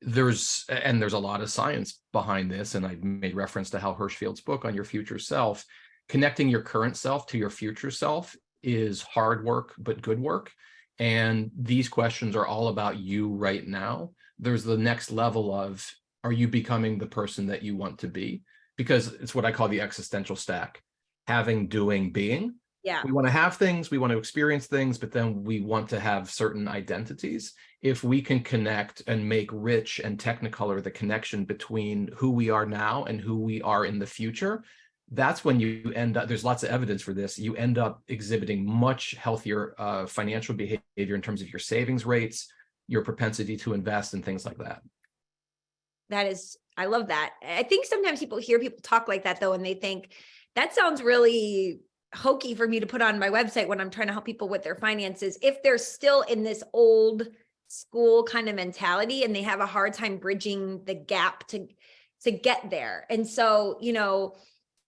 there's a lot of science behind this, and I made reference to Hal Hershfield's book on your future self. Connecting your current self to your future self is hard work, but good work. And these questions are all about you right now. There's the next level of, are you becoming the person that you want to be? Because it's what I call the existential stack: having, doing, being. Yeah. We want to have things, we want to experience things, but then we want to have certain identities. If we can connect and make rich and technicolor the connection between who we are now and who we are in the future, that's when you end up, there's lots of evidence for this, you end up exhibiting much healthier financial behavior in terms of your savings rates, your propensity to invest, and things like that. I love that. I think sometimes people hear people talk like that though, and they think that sounds really hokey for me to put on my website when I'm trying to help people with their finances, if they're still in this old school kind of mentality and they have a hard time bridging the gap to get there. And so,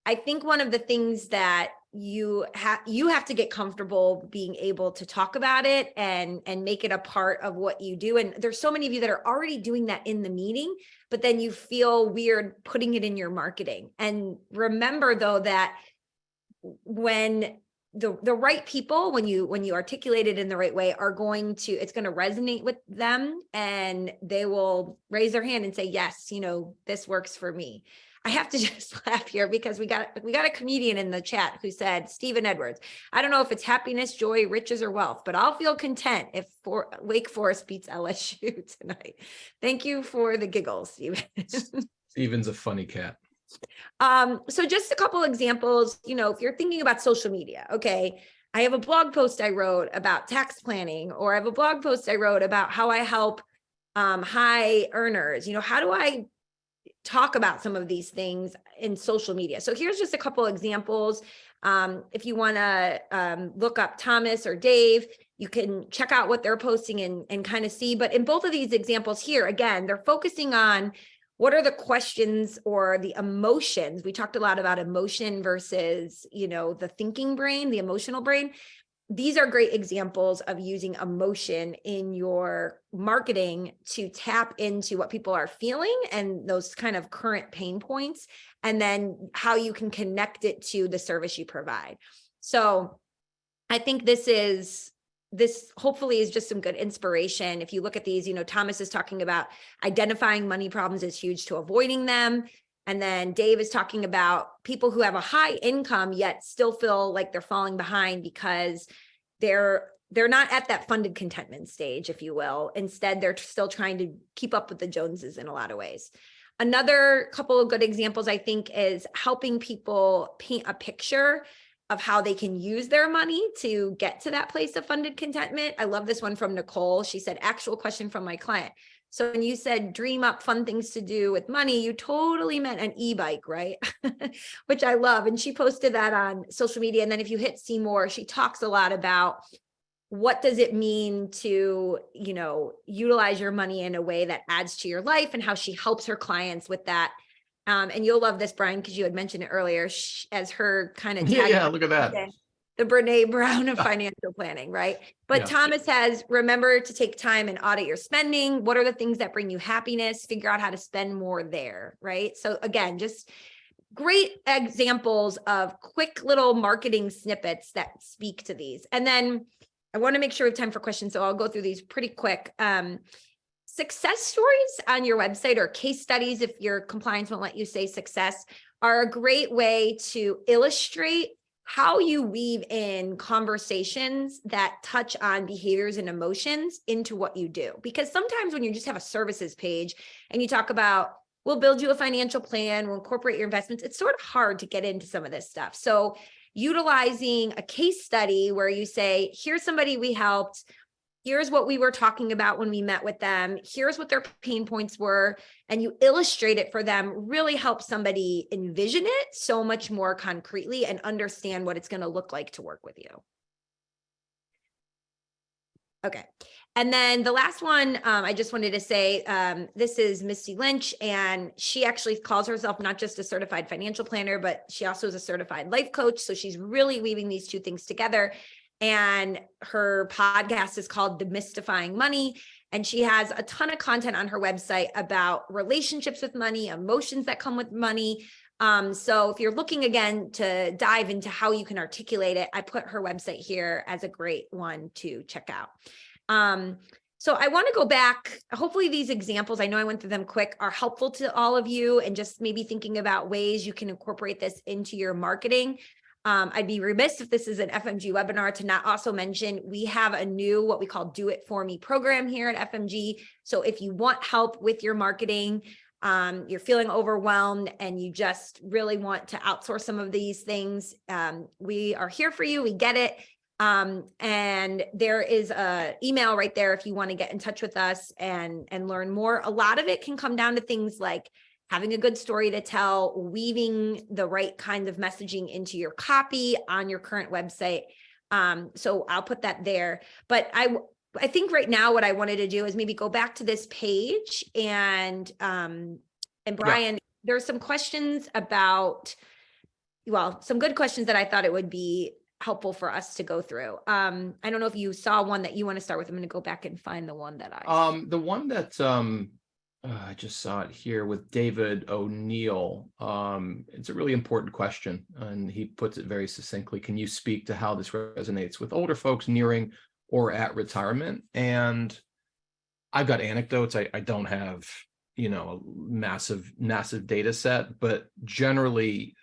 I think one of the things that you have to get comfortable being able to talk about it and make it a part of what you do. And there's so many of you that are already doing that in the meeting, but then you feel weird putting it in your marketing. And remember though, that when the right people, when you articulate it in the right way, it's going to resonate with them, and they will raise their hand and say, yes, this works for me. I have to just laugh here because we got a comedian in the chat who said, Stephen Edwards, I don't know if it's happiness, joy, riches, or wealth, but I'll feel content if Wake Forest beats LSU tonight. Thank you for the giggles, Stephen. Stephen's a funny cat. So just a couple examples, if you're thinking about social media, okay, I have a blog post I wrote about tax planning, or I have a blog post I wrote about how I help high earners. How do I talk about some of these things in social media? So here's just a couple examples. If you want to look up Thomas or Dave, you can check out what they're posting and kind of see. But in both of these examples here, again, they're focusing on what are the questions or the emotions. We talked a lot about emotion versus, the thinking brain, the emotional brain. These are great examples of using emotion in your marketing to tap into what people are feeling and those kind of current pain points, and then how you can connect it to the service you provide. So I think this hopefully is just some good inspiration. If you look at these, Thomas is talking about identifying money problems is huge to avoiding them. And then Dave is talking about people who have a high income yet still feel like they're falling behind because they're not at that funded contentment stage, if you will. Instead, they're still trying to keep up with the Joneses in a lot of ways. Another couple of good examples, I think, is helping people paint a picture of how they can use their money to get to that place of funded contentment. I love this one from Nicole. She said, actual question from my client. So when you said dream up fun things to do with money, you totally meant an e-bike, right? Which I love. And she posted that on social media. And then if you hit see more, she talks a lot about what does it mean to, utilize your money in a way that adds to your life, and how she helps her clients with that. And you'll love this, Brian, because you had mentioned it earlier as her kind of Yeah, look at that. The Brene Brown of financial planning, right? But Thomas has, remember to take time and audit your spending. What are the things that bring you happiness? Figure out how to spend more there, right? So again, just great examples of quick little marketing snippets that speak to these. And then I want to make sure we have time for questions, so I'll go through these pretty quick. Success stories on your website, or case studies, if your compliance won't let you say success, are a great way to illustrate how you weave in conversations that touch on behaviors and emotions into what you do. Because sometimes when you just have a services page and you talk about, we'll build you a financial plan, we'll incorporate your investments, it's sort of hard to get into some of this stuff. So utilizing a case study where you say, here's somebody we helped, here's what we were talking about when we met with them, here's what their pain points were, and you illustrate it for them, really helps somebody envision it so much more concretely and understand what it's going to look like to work with you. Okay. And then the last one, I just wanted to say, this is Misty Lynch, and she actually calls herself not just a certified financial planner, but she also is a certified life coach. So she's really weaving these two things together. And her podcast is called Demystifying Money. And she has a ton of content on her website about relationships with money, emotions that come with money. So if you're looking again to dive into how you can articulate it, I put her website here as a great one to check out. So I want to go back. Hopefully these examples, I know I went through them quick, are helpful to all of you, and just maybe thinking about ways you can incorporate this into your marketing. I'd be remiss if this is an FMG webinar to not also mention we have a new, what we call Do It For Me program here at FMG. So if you want help with your marketing, you're feeling overwhelmed and you just really want to outsource some of these things, we are here for you. We get it. And there is a email right there if you want to get in touch with us and learn more. A lot of it can come down to things like having a good story to tell, weaving the right kind of messaging into your copy on your current website. So I'll put that there. But I think right now what I wanted to do is maybe go back to this page and Brian, there's some questions about, well, some good questions that I thought it would be helpful for us to go through. I don't know if you saw one that you want to start with. I'm going to go back and find the one that the one that I just saw it here with David O'Neill. It's a really important question, and he puts it very succinctly. Can you speak to how this resonates with older folks nearing or at retirement? And I've got anecdotes. I don't have, a massive data set, but generally,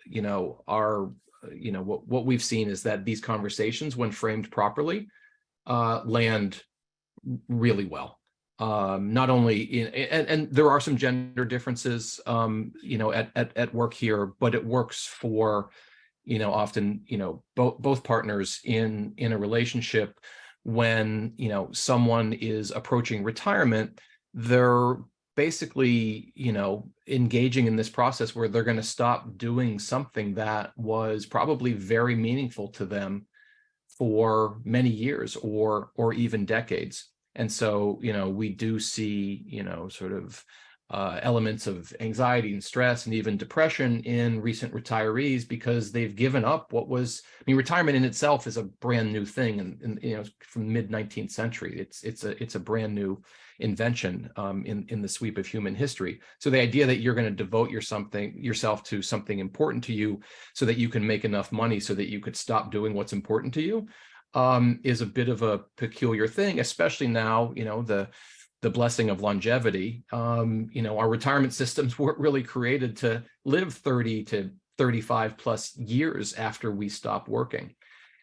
what we've seen is that these conversations, when framed properly, land really well. Not only and there are some gender differences, at work here, but it works for, often, both partners in a relationship. When, someone is approaching retirement, they're basically, engaging in this process where they're going to stop doing something that was probably very meaningful to them for many years or even decades. And so, we do see, sort of elements of anxiety and stress and even depression in recent retirees because they've given up what was, retirement in itself is a brand new thing. And from mid 19th century, it's a brand new invention in the sweep of human history. So the idea that you're going to devote yourself to something important to you so that you can make enough money so that you could stop doing what's important to you is a bit of a peculiar thing, especially now, the blessing of longevity. Our retirement systems weren't really created to live 30 to 35 plus years after we stop working.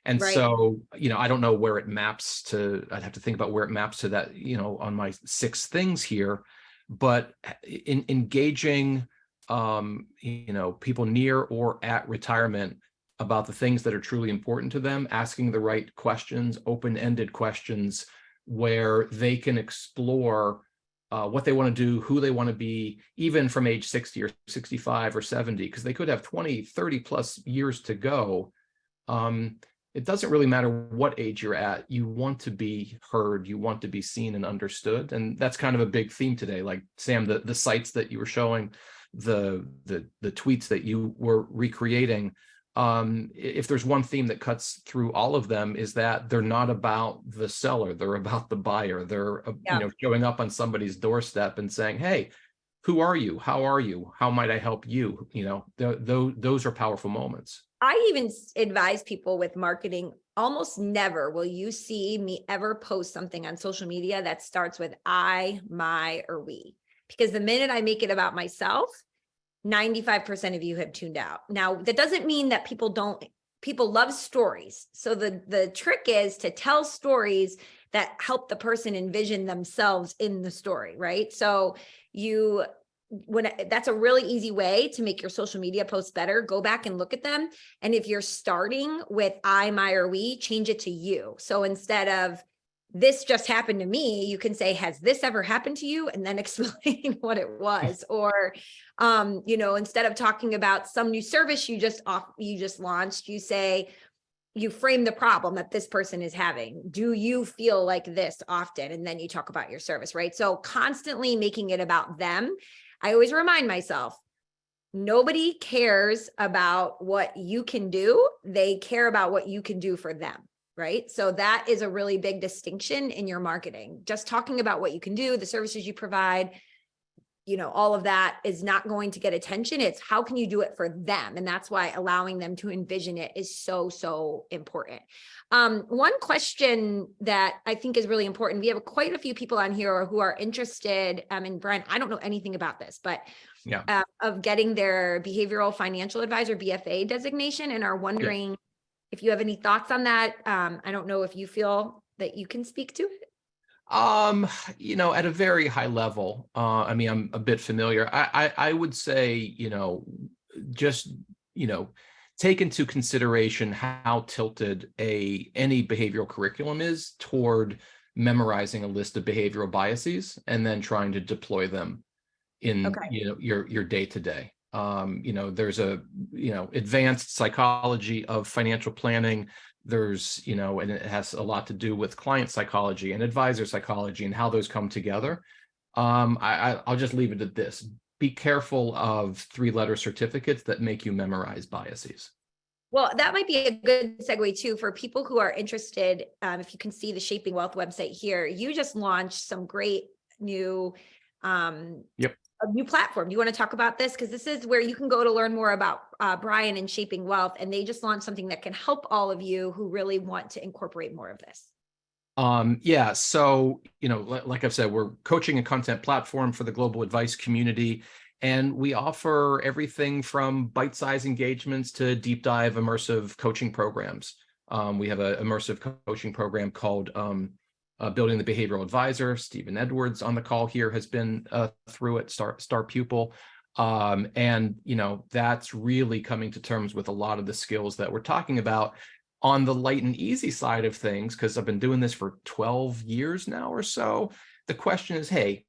And Right. So, I don't know where it maps to. I'd have to think about where it maps to that, on my 6 things here, but in engaging, people near or at retirement about the things that are truly important to them, asking the right questions, open-ended questions, where they can explore what they want to do, who they want to be, even from age 60 or 65 or 70, because they could have 20, 30 plus years to go. It doesn't really matter what age you're at. You want to be heard, you want to be seen and understood. And that's kind of a big theme today. Like Sam, the sites that you were showing, the tweets that you were recreating, if there's one theme that cuts through all of them, is that they're not about the seller, they're about the buyer. They're showing up on somebody's doorstep and saying, hey, who are you? How are you? How might I help you? Those are powerful moments. I even advise people with marketing, almost never will you see me ever post something on social media that starts with I, my, or we. Because the minute I make it about myself, 95% of you have tuned out. Now, that doesn't mean that people love stories. So the trick is to tell stories that help the person envision themselves in the story, right? So that's a really easy way to make your social media posts better. Go back and look at them. And if you're starting with I, my, or we, change it to you. So instead of this just happened to me, you can say, has this ever happened to you? And then explain what it was. Or, instead of talking about some new service you just launched, you say, you frame the problem that this person is having. Do you feel like this often? And then you talk about your service, right? So constantly making it about them. I always remind myself, nobody cares about what you can do. They care about what you can do for them, right? So that is a really big distinction in your marketing. Just talking about what you can do, the services you provide, all of that is not going to get attention. It's how can you do it for them? And that's why allowing them to envision it is so, so important. One question that I think is really important, we have quite a few people on here who are interested, and Brian, I don't know anything about this, but of getting their behavioral financial advisor, BFA designation, and are wondering if you have any thoughts on that. I don't know if you feel that you can speak to it. At a very high level, I'm a bit familiar. I would say, just, take into consideration how tilted any behavioral curriculum is toward memorizing a list of behavioral biases and then trying to deploy them in, your day to day. There's advanced psychology of financial planning. There's, and it has a lot to do with client psychology and advisor psychology and how those come together. I'll just leave it at this. Be careful of 3-letter certificates that make you memorize biases. Well, that might be a good segue too for people who are interested. If you can see the Shaping Wealth website here, you just launched some great new a new platform. Do you want to talk about this? Because this is where you can go to learn more about Brian and Shaping Wealth. And they just launched something that can help all of you who really want to incorporate more of this. So, like I've said, we're coaching and content platform for the global advice community. And we offer everything from bite-sized engagements to deep dive immersive coaching programs. We have an immersive coaching program called Building the Behavioral Advisor. Stephen Edwards on the call here has been through it, star pupil. And that's really coming to terms with a lot of the skills that we're talking about on the light and easy side of things, because I've been doing this for 12 years now or so. The question is, hey,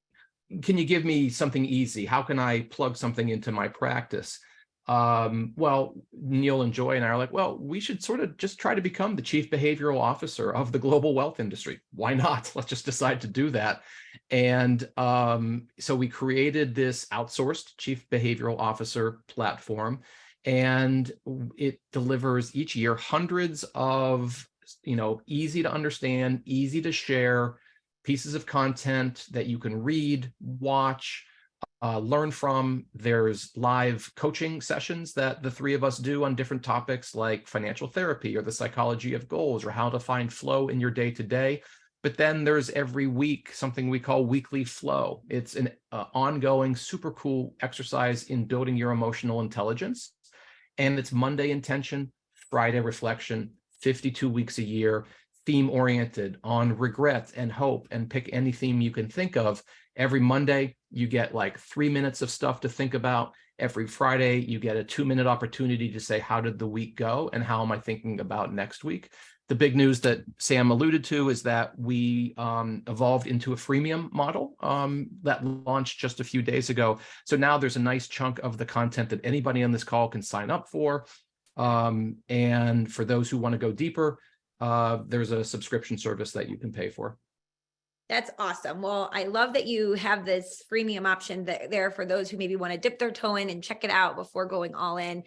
can you give me something easy? How can I plug something into my practice? Well, Neil and Joy and I are like, well, we should sort of just try to become the chief behavioral officer of the global wealth industry. Why not? Let's just decide to do that. And so we created this outsourced chief behavioral officer platform, and it delivers each year hundreds of, easy to understand, easy to share pieces of content that you can read, watch, learn from. There's live coaching sessions that the three of us do on different topics like financial therapy or the psychology of goals or how to find flow in your day to day. But then there's every week something we call weekly flow. It's an ongoing, super cool exercise in building your emotional intelligence. And it's Monday intention, Friday reflection, 52 weeks a year, theme oriented on regret and hope, and pick any theme you can think of. Every Monday, you get like 3 minutes of stuff to think about. Every Friday, you get a 2-minute opportunity to say, how did the week go? And how am I thinking about next week? The big news that Sam alluded to is that we evolved into a freemium model that launched just a few days ago. So now there's a nice chunk of the content that anybody on this call can sign up for. And for those who want to go deeper, there's a subscription service that you can pay for. That's awesome. Well, I love that you have this freemium option there for those who maybe want to dip their toe in and check it out before going all in.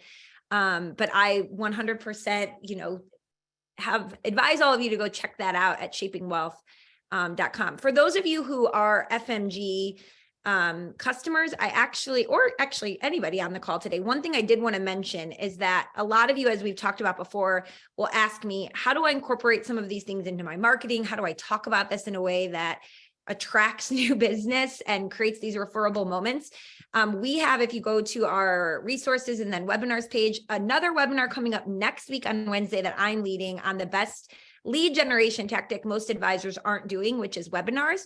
But I 100%, have advised all of you to go check that out at shapingwealth.com. For those of you who are FMG customers, actually anybody on the call today, one thing I did want to mention is that a lot of you, as we've talked about before, will ask me, how do I incorporate some of these things into my marketing? How do I talk about this in a way that attracts new business and creates these referable moments? We have, if you go to our resources and then webinars page, another webinar coming up next week on Wednesday that I'm leading on the best lead generation tactic most advisors aren't doing, which is webinars.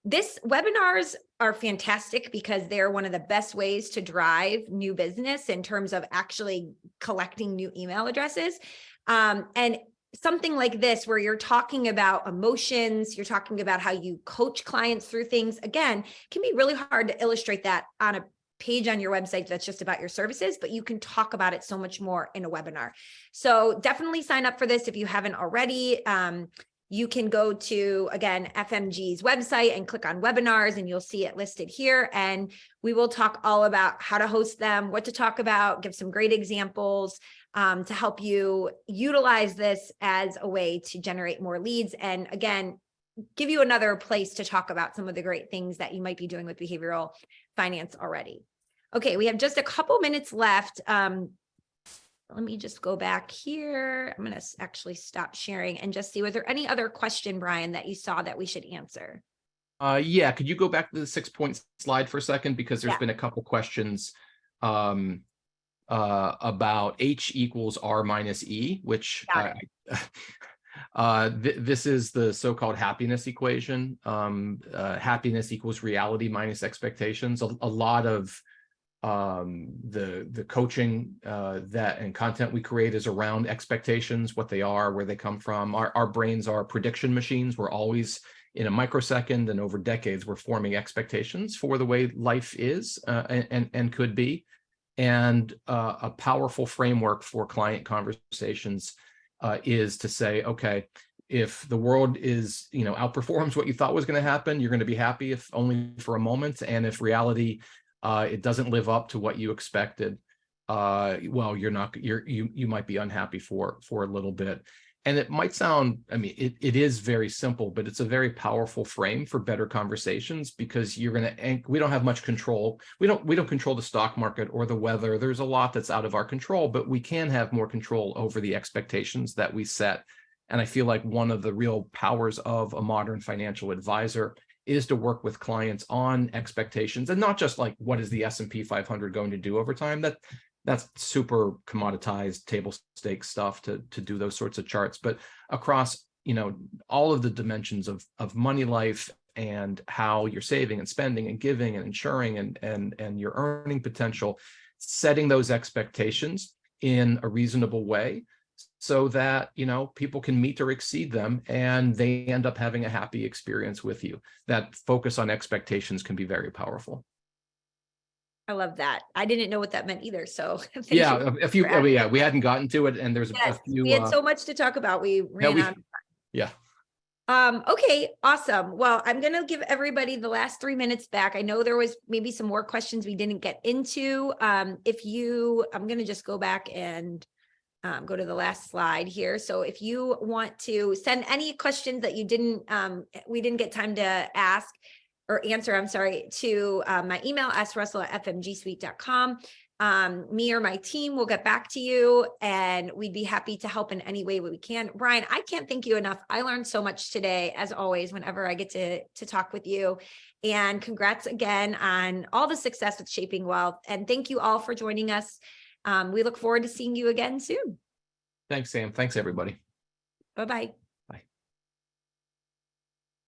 Webinars are fantastic because they're one of the best ways to drive new business in terms of actually collecting new email addresses. And something like this, where you're talking about emotions, you're talking about how you coach clients through things, again, can be really hard to illustrate that on a page on your website that's just about your services, but you can talk about it so much more in a webinar. So definitely sign up for this if you haven't already. You can go to, again, FMG's website and click on webinars, and you'll see it listed here. And we will talk all about how to host them, what to talk about, give some great examples to help you utilize this as a way to generate more leads. And again, give you another place to talk about some of the great things that you might be doing with behavioral finance already. Okay, we have just a couple minutes left. Let me just go back here. I'm going to actually stop sharing and just see, was there any other question, Brian, that you saw that we should answer? Yeah, could you go back to the 6-point slide for a second? Because there's been a couple questions about H equals R minus E, which this is the so-called happiness equation. Happiness equals reality minus expectations. A lot of the coaching that and content we create is around expectations, what they are, where they come from. Our brains are prediction machines. We're always in a microsecond, and over decades, we're forming expectations for the way life is and could be. And a powerful framework for client conversations is to say, okay, if the world is, outperforms what you thought was going to happen, you're going to be happy, if only for a moment. And if reality, it doesn't live up to what you expected, well, you might be unhappy for a little bit. And it might sound, it is very simple, but it's a very powerful frame for better conversations, because we don't have much control. We don't control the stock market or the weather. There's a lot that's out of our control, but we can have more control over the expectations that we set. And I feel like one of the real powers of a modern financial advisor is to work with clients on expectations, and not just like, what is the S&P 500 going to do over time? That's super commoditized table stakes stuff to do those sorts of charts, but across, all of the dimensions of money life, and how you're saving and spending and giving and insuring and your earning potential, setting those expectations in a reasonable way so that, people can meet or exceed them, and they end up having a happy experience with you. That focus on expectations can be very powerful. I love that. I didn't know what that meant either. So yeah, we hadn't gotten to it, and there's a few. We had so much to talk about. We ran out. Yeah. Okay, awesome. Well, I'm going to give everybody the last 3 minutes back. I know there was maybe some more questions we didn't get into. I'm going to just go back and go to the last slide here. So if you want to send any questions that we didn't get time to ask or answer, to my email, srussell@fmgsuite.com. Me or my team will get back to you, and we'd be happy to help in any way we can. Brian, I can't thank you enough. I learned so much today, as always, whenever I get to talk with you. And congrats again on all the success with Shaping Wealth. And thank you all for joining us. We look forward to seeing you again soon. Thanks, Sam. Thanks, everybody. Bye-bye.